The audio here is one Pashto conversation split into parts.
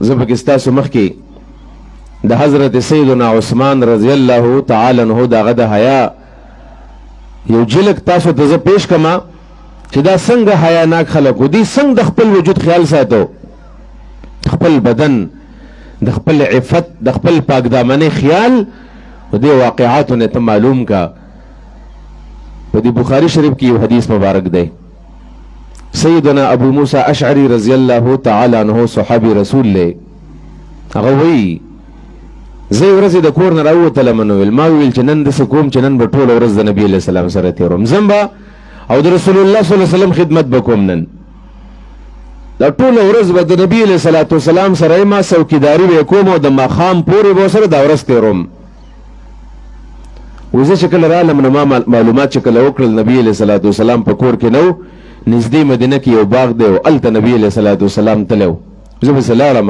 زه پکې ستاسو مخکې د حضرت سیدنا عثمان رضی الله تعالی عنہ د هغه د حیا یو جلک تاسو ته زه پیش کما چې دا څنګه حیاناک خلک و دي څنګه د خپل وجود خیال ساتو خپل بدن د خپل عفت د خپل پاک دامنۍ خیال و دې واقعاتو نه ته معلوم کا په دې بخاری شریف کې یو حدیث مبارک دی سیدنا ابو موسی اشعری رضی الله تعالی عنہ صحابي رسول له هغه وی زه ورځ د کور نه راووتلم نو ما ویل چې نن داسې کوم چې نن به ټوله ورځ د نبي علیه السلام سره تېروم ځم به او د رسول الله صلی الله علیه وسلم خدمت به کوم نن دا ټوله ورځ به د نبي علیه الصلاة والسلام سره ما څوکیداري به یې کوم او د ماښام پورې به ورسره دا ورځ تېروم و زه چې کله رالم نو ما معلومات چې کله وکړل نبي علیه الصلاة والسلام په کور کې نه و نږدې مدینه کې یو باغ دی او هلته نبي علیه الصلاة والسلام تللی و زه پسې لاړم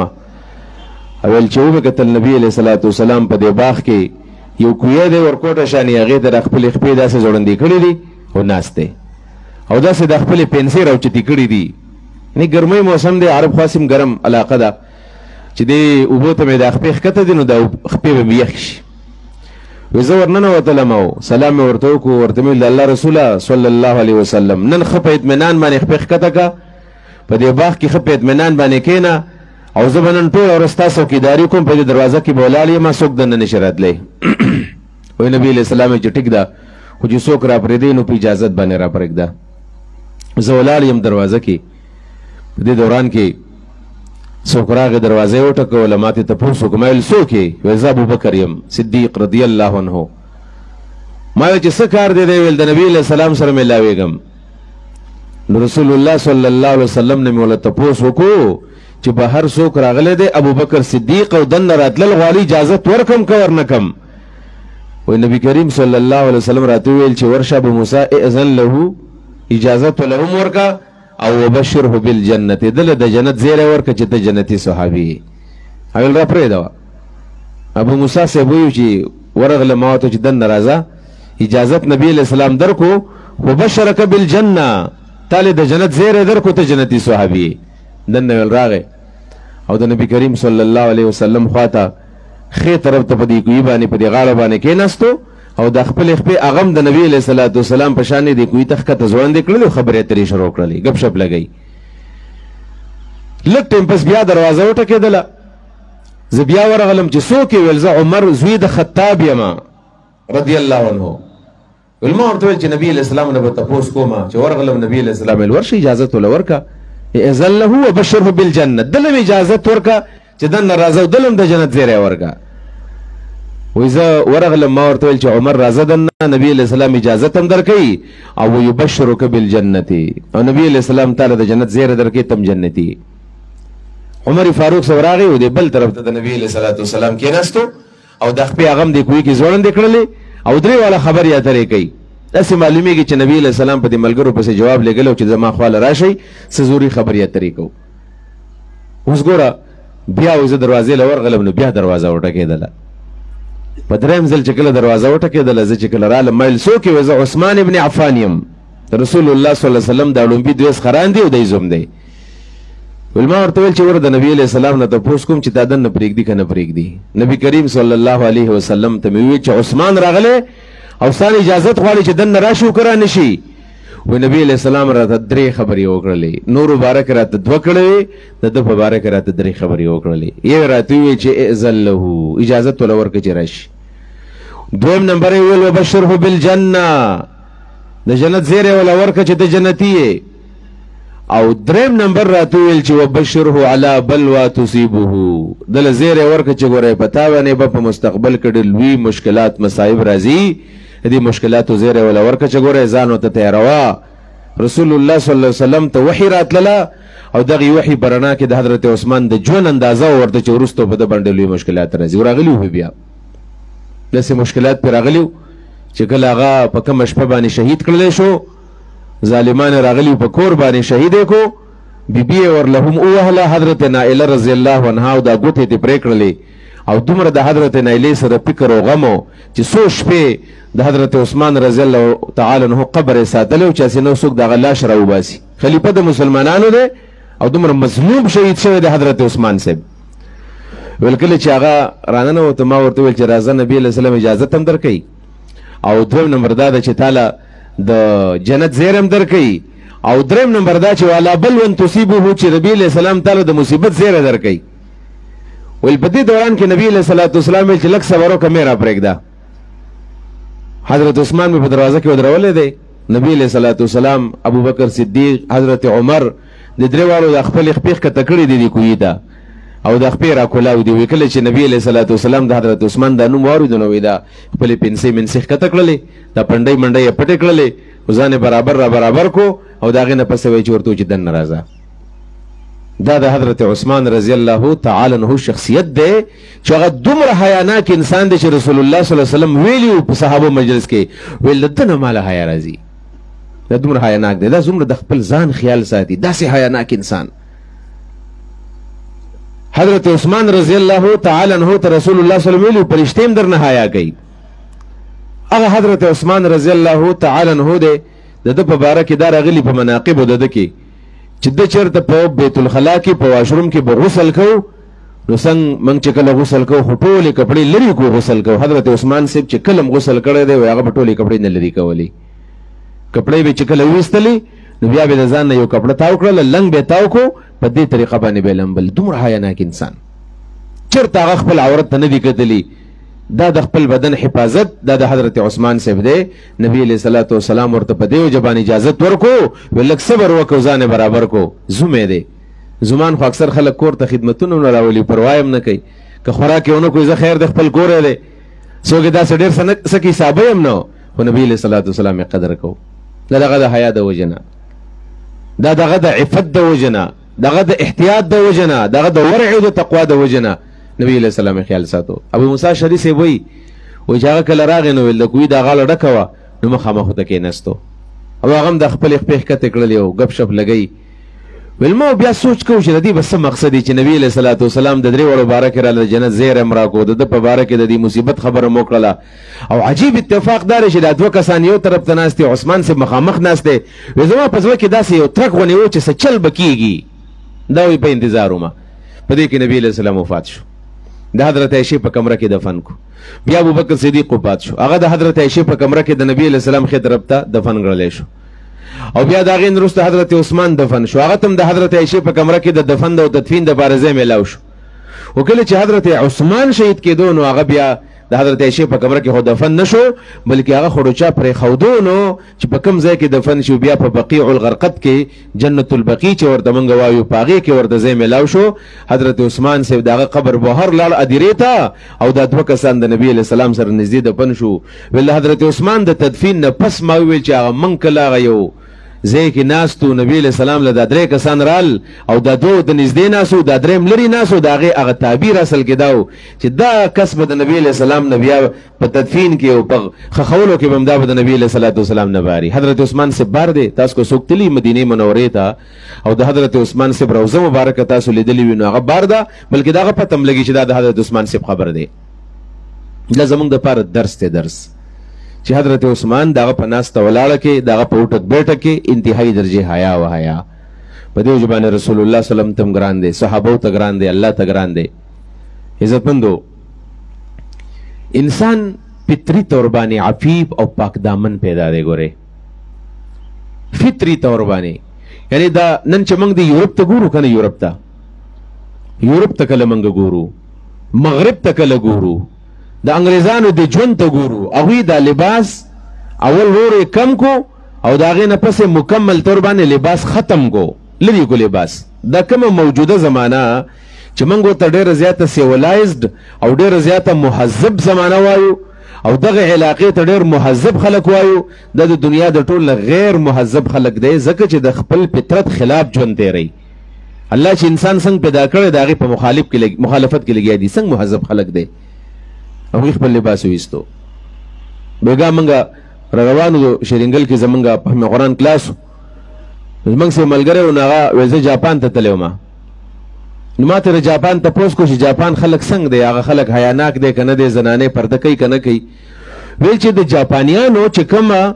اول چې ومې کتل نبي علیه الصلاة والسلام په دې باغ کې یو کویه دی ورکوټه شانې هغې ته د خپلې خپې داسې ځوړندې کړي دي او ناست دی او داسې د خپلې پنسې راوچتې کړي دي یعنې ګرمۍ موسم دی عرب خاصم ګرم علاقه ده چې دې اوبو ته مې دا خپې ښکته دي نو دا خپې به مې یخ شي وی زه ورننوتلم او سلام مې ورته وکړو ورته مې ویل د الله رسوله صلی الله علیه وسلم نن ښه په اطمینان باندې خپې ښکته که په دې باغ کې ښه په اطمینان باندې کښېنه او زه به نن ټوله ورځ ستا څوکیداري کوم په دې دروازه کې به ولاړ یم څوک دننه نشي راتلی وایي نبي علیه السلام چې ټیک ده خو چې څوک را پرېږدی نو په اجازت باندې را پرېږده زه ولاړ یم دروازه کې په دې دوران کې څوک راغی دروازه یې وټکوله ما ترې تپوس وکړو ما ویل څوک یې ویل زه ابوبکر یم صدیق رضی الله عنه ما ویل چې څه کار دی دی ویل د نبي علیه السلام سره میلاوېږم نو رسول الله صلی الله علیه وسلم نه مې ورله تپوس وکړو چې بهر څوک راغلی دی ابوبکر صدیق او دننه راتلل غواړي اجازت ورکم که ورنه کم وایي نبي کریم صلی الله علیه وسلم راته وویل چې ورشه ابو موسی اذن له اجازت له هم ورکه او وبشره بالجنة دله د جنت زیری ورکه چې ته جنتي صحابي یې ویل را پرېږده ابو موسی صاحب ویو چې ورغله ما ورته چې دننه راځه اجازت نبي علیه السلام درکو وبشرک بالجنة تاله د جنت زیری درکو ته جنتي صحابي یې دننه ویل راغی او د نبي کریم صلی الله علیه وسلم خواته ښې طرف ته په دې کوهي باندې په دې غاړه باندې کېناستو او د خپلې خپې هغه هم د نبي علیه الصلاة والسلام په شان یې دې کوهي ته ښکته ځوړندې کړلې او خبرې اترې شروع کړلې ګپ شپ لګئ لږ ټیم پس بیا دروازه وټکېدله زه بیا ورغلم چې څوک یې ویل زه عمر زوی د خطاب یم رضی الله عنه ویل ما ورته ویل چې نبي علیه السلام نه به تپوس کومه چې ورغلم نبي علیه السلام ویل ورشه اجازت وله ورکه اذن له وبشره بالجنة دلم اجازت ورکه چې دننه راځه او دلم د جنت زیری ورکه وایي زه ورغلم ما ورته ویل چې عمر راځه دننه نبي علیه السلام اجازت هم درکوي او ویبشرک بالجنة او نبي علیه السلام تعالی د جنت زیری درکوي تم جنتي عمر فاروق صاحب راغی او د بل طرف ته د نبي علیه الصلاة والسلام کېناستو او د خپې هغه هم د کوهي کې ځوړندې کړلې او درې واړه خبرې اترې کوي داسې معلومیږي چې نبي علیه السلام په دې ملګرو پسې جواب لګلی چې زما خواله راشئ څه زوري خبرې اترې کوو اوس ګوره بیا وایي زه دروازې له ورغلم نو بیا دروازه وټکېدله په درېیم ځل چې کله دروازه وټکېدله زه چې کله رالم ما ویل څوک یې زه عثمان ابن عفان یم رسول الله صلی الله علیه وسلم دا لومبي دوی خران دی او دی زوم دی ویل ما ورته ویل چې ور د نبي علیه السلام نه تپوس کوم چې تا دننه پرېږدي که نه پرېږدي نبي کریم صلی الله علیه وسلم ته مې وویل چې عثمان راغلی او ستانه اجازت غواړي چې دننه راشي او که رانشي وی نبي علیه السلام راته درې خبرې وکړلې نور مبارک راته دوه کړې د ده په باره کې راته درې خبرې وکړلې یو راته وویل چې اذن له اجازت وله ورکړه چې راشي دویم نمبر یې وویل وبشره بالجنة د جنت زیری وله ورکړه چې ته جنتي یې او دریم نمبر راته وویل چې وبشره علی بلوا تصیبه دله زیری ورکړه چې ګوره په تا باندې به په مستقبل کې ډېر لوی مشکلات مصایب راځي دې مشکلاتو زیری وله ورکړه چې ګوره ځان ورته تیاروه رسول الله صلی الله علیه وسلم ته وحي راتلله او دغې وحي په رڼا کې د حضرت عثمان د ژوند اندازه ورته چې وروسته په ده باندې لوی مشکلات راځي راغلي وو بیا داسې مشکلات پرې راغلي وو چې کله هغه په کومه شپه باندې شهید کړلی شو ظالمان راغلي په کور باندې شهید یې کو بیبي یې ورله هم ووهله حضرت نائله رضی الله عنها او دا ګوتې ترې پرې کړلې او دومره د حضرت نائلې سره فکر او غم و چې څو شپې د حضرت عثمان رضی الله تعالی عنه قبر یې ساتلی و چې هسې نو څوک د هغه لاش راوباسي خلیفه د مسلمانانو دی او دومره مظلوم شهید شوی د حضرت عثمان صاحب ویل کله چې هغه راننوته ما ورته ویل چې راځه نبي علیه السلام اجازت هم درکوي او دویم نمبر دا ده چې تاله د جنت زیر هم درکوي او دریم نمبر دا چې والا بلون تصیبه چې نبي علیه السلام تاله د مصیبت زیره درکوي. ویل په دې دوران کې نبي علیه الصلاة والسلام ویل چې لږ صبر وکړه مې را پرېږده. حضرت عثمان مې په دروازه کې ودرولی دی. نبی علیه الصلاة والسلام ابوبکر صدیق حضرت عمر د درې واړو د خپل خپې ښکته کړي دي کوهي ته او د خپې را کولاو دي. وی کله چې نبی علیه الصلاة والسلام د حضرت عثمان دا نوم واورېدو نو وی دا خپلې پنسۍ منسۍ ښکته کړلې دا پنډۍ منډۍ یې پټې کړلې ځان یې برابر را برابر کو او د هغې نه پسې وایي چې ورته چې دننه راځه. دا د حضرت عثمان رضی الله تعالی عنه شخصیت دی چې هغه دومره حیاناک انسان دی چې رسول الله صلی الله علیه وسلم ویلي په صحابه مجلس کې ویل د ده نه ماله حیا راځي. دا دومره حیاناک دی، دا دومره د خپل ځان خیال ساتي، داسې حیاناک انسان. حضرت عثمان رضی الله تعالی عنه ته رسول الله صلی الله علیه وسلم ویلي فرشتې هم درنه حیا کوي. هغه حضرت عثمان رضی الله تعالی عنه دی د ده په باره کې دا راغلي په مناقبو د ده کې چې ده چېرته په بیت الخلا کې په واشروم کې به غسل کوو نو څنګه موږ چې کله غسل کوو خو ټولې کپړې لرې کو غسل کوو. حضرت عثمان صاحب چې کله غسل کړی دی هغه به ټولې کپړې نه لرې کولې. کپړې به چې کله ویستلې نو بیا به د ځان نه یو کپړه تاو کړله لنګ به تاو کو په دې طریقه باندې به لمبل. دومره حیاناک انسان چېرته هغه خپل عورت ته نه دي کتلي. دا د خپل بدن حفاظت دا د حضرت عثمان صاحب دی. نبی علیه الصلاة والسلام ورته په دې وجه باندې اجازت ورکو ویل لږ صبر وکړو ځان برابر کو. زومی دی زومان خو اکثر خلک کور ته خدمتونه نه راولي پروا هم نه کوي که خوراک یې ونه کوي زه خیر د خپل کور دی څوک یې داسې ډېر څه کې حسابه هم نه خو نبي علیه الصلاة والسلام یې قدر کو. دا دغه د حیا د وجه نه، دا دغه د عفت د وجه نه، دغه د احتیاط د وجه نه، دغه د ورع او د تقوا د وجه نه نبی علیه السلام خیال ساتو. ابو موسی شری صاحب وایي چې هغه کله راغی نو ویل د کوهي دا غاړه ډکه وه نو مخامخ ورته کېناستو او هغه هم د خپلې خپې ښکتې کړلې او ګپ شپ لګوي. ویل ما بیا سوچ کوو چې د دې به څه مقصد چې نبي علیه الصلاة والسلام د درې وړو باره کې راله جنت زیر هم راکړو د ده په باره کې د دې مصیبت خبره مو کړله. او عجیب اتفاق دا دی چې دا دوه کسان یو طرف ته ناست دي عثمان صاحب مخامخ ناست دی. وی زما په زړه کې داسې یو ترک غونې و چې څه چل به کېږي دا وی په انتظار ومه. په دې کې نبي علیه السلام وفات شو. د حضرت عایشې په کمره کې دفن کو. بیا ابوبکر صدیق وفات شو هغه د حضرت عایشې په کمره کې د نبي علیه السلام ښې طرف ته دفن کړلی شو. او بیا د هغې نه وروسته حضرت عثمان دفن شو هغه ته هم د حضرت عایشې په کمره کې د دفن او تدفین دپاره ځای میلاو شو. خو کله چې حضرت عثمان شهید کېدو نو هغه بیا د حضرت عایشې په کمره کې خو دفن نه شو بلکې هغه خو چا پرېښودو نو چې په کوم ځای کې دفن شو بیا په بقیع الغرقد کې جنت البقیع چې ورته موږ وایو په هغې کې ورته ځای میلاو شو. حضرت عثمان صاحب د هغه قبر بهر لاړ ادیرې ته او دا دوه کسان د نبي علیه السلام سره نږدې دفن شو. ویل د حضرت عثمان د تدفین نه پس ما وویل چې هغه موږ کله هغه یو ځای کې ناستو نبي علیه السلام له دا درې کسان رال او دا دوه د نږدې ناستو دا درېم لرې ناستو د هغې هغه تعبیر اصل کې دا و چې دا کس به د نبي علیه السلام نه بیا په تدفین کې او په خښولو کې به هم دا به د نبي علیه الصلاة والسلام نه باري. حضرت عثمان صاحب بار دی تاسو کو څوک تلي مدینې منورې ته او د حضرت عثمان صاحب روضه مبارکه تاسو لیدلي وي نو هغه بار ده بلکې د هغه پته هم لګي چې دا د حضرت عثمان صاحب خبر دی. دا زموږ دپاره درس دی درس چې حضرت عثمان دغه په ناسته ولاړه کې دغه په اوټک بیټک کې انتهایی درجې حیا و حیا په دې وجه باندې رسول الله صلی الله علیه وسلم ته هم ګران دی صحابو ته ګران دی الله ته ګران دی. عزتمندو انسان فطري طور باندې عفیف او پاک دامن پیدا دی. ګورې فطري طور باندې یعنی دا نن چې موږ د یورپ ته ګورو که نه یورپ ته کله موږ ګورو مغرب ته کله ګورو د انګریزانو د ژوند ته ګورو هغوی دا لباس اول ورو کم کو او د هغې نه پسې مکمل طور باندې لباس ختم کو لرې کو لباس. دا کومه موجوده زمانه چې موږ ورته ډېره زیاته سیولایزډ او ډېره زیاته مهذب زمانه وایو او دغه علاقې ته ډېر مهذب خلک وایو دا د دنیا د ټول غیر مهذب خلک دی ځکه چې د خپل فطرت خلاف ژوند تیری. الله چې انسان څنګه پیدا کړی د هغې په مخالفت کې لګیا دي څنګه مهذب خلک دی هغوی خپل لباس ویستو. بېګا موږ روانو شرینګل کې زمونږ فهم قرآن کلاس و زمونږ سره ملګری و نو هغه ویل زه جاپان ته تللی وم نو ما ته د جاپان تپوس کو چې جاپان خلک څنګه دی هغه خلک حیاناک دی که نه دی زنانې پرده کوي که نه کوي. ویل چې د جاپانیانو چې کومه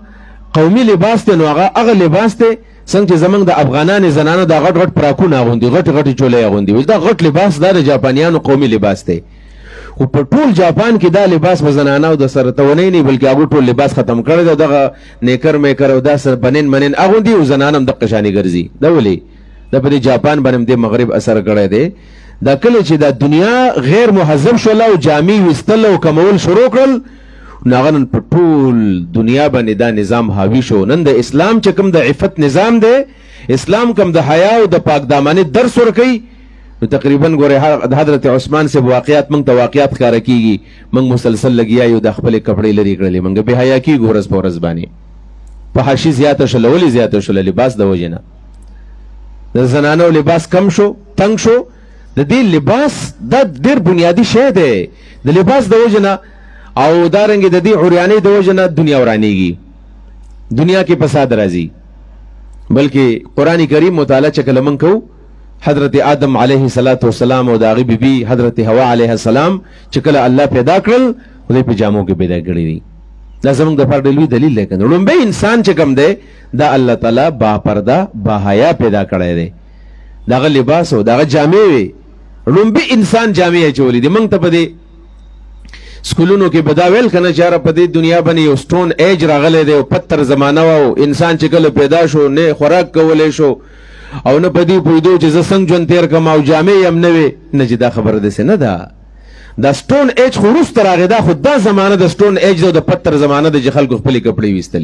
قومي لباس دی نو هغه لباس دی څنګه چې زمونږ د افغانانو زنانه دا غټ غټ پراکونه اغوندي، غټ غټ چولې اغوندي، دا غټ لباس دا د جاپانیانو قومي لباس دی. خو په ټول جاپان کې دا لباس په زنانو د سره تونی نه، بلکې هغه ټول لباس ختم کړی دی. دغه نیکر میکر او دا سره بنین منین اغوندي او زنان هم دغه شانې ګرځي. دا ولې دا په جاپان باندې د مغرب اثر کړی دی. دا کله چې دا دنیا غیر مهذب شول او جامې وستل او کمول شروع کړل، ناغنن په ټول دنیا باندې دا نظام حاوی شو. نن د اسلام چې کوم د عفت نظام دی، اسلام کوم د حیا او د پاک دامنۍ درس ورکوي، نو تقریبا ګوره حضرت عثمان سے واقعات موږ ته واقعات ښکاره کیږي. موږ مسلسل لګیا یو د خپلې کپړې لرې کړلې، موږ بې حیا کېږو ورځ په ورځ باندې. فحاشي زیاته شوله. ولې زیاته شوله؟ لباس د وجې نه. د زنانو لباس کم شو، تنګ شو. د دې لباس دا ډېر بنیادي شی دی. د لباس د وجې نه او دارنګې د دې عریانۍ د وجې نه دنیا ورانېږي، دنیا کې فساد راځي. بلکې قرآن کریم مطالعه چې کله موږ کوو، حضرت آدم علیه السلام او د هغې بیبي حضرت حوا علیه السلام چې کله الله پیدا کړل، خدای په جامو کې پیدا کړي دي. دا زموږ دپاره ډېر لوی دلیل دی. که نه لومبی انسان چې کوم دی دا الله تعالی با پرده با حیا پیدا کړی دی. د هغه لباس او د هغه جامې وې، لومبي انسان جامې اچولې دي. موږ ته په دې سکولونو کې به دا ویل که نه چې یاره په دې دنیا باندې یو سټون ایج راغلی دی او پتر زمانه وه او انسان چې کله پیدا شو نه خوراک کولی شو او نه په دې پوهېدو چې زه څنګه ژوند تېر کړم او جامې یې هم نه وې. نه چې دا خبره داسې نه ده. دا سټون ایج خو وروسته راغی. دا خو دا زمانه د سټون ایج ده او د پتر زمانه ده چې خلکو خپلې کپړې ویستلې.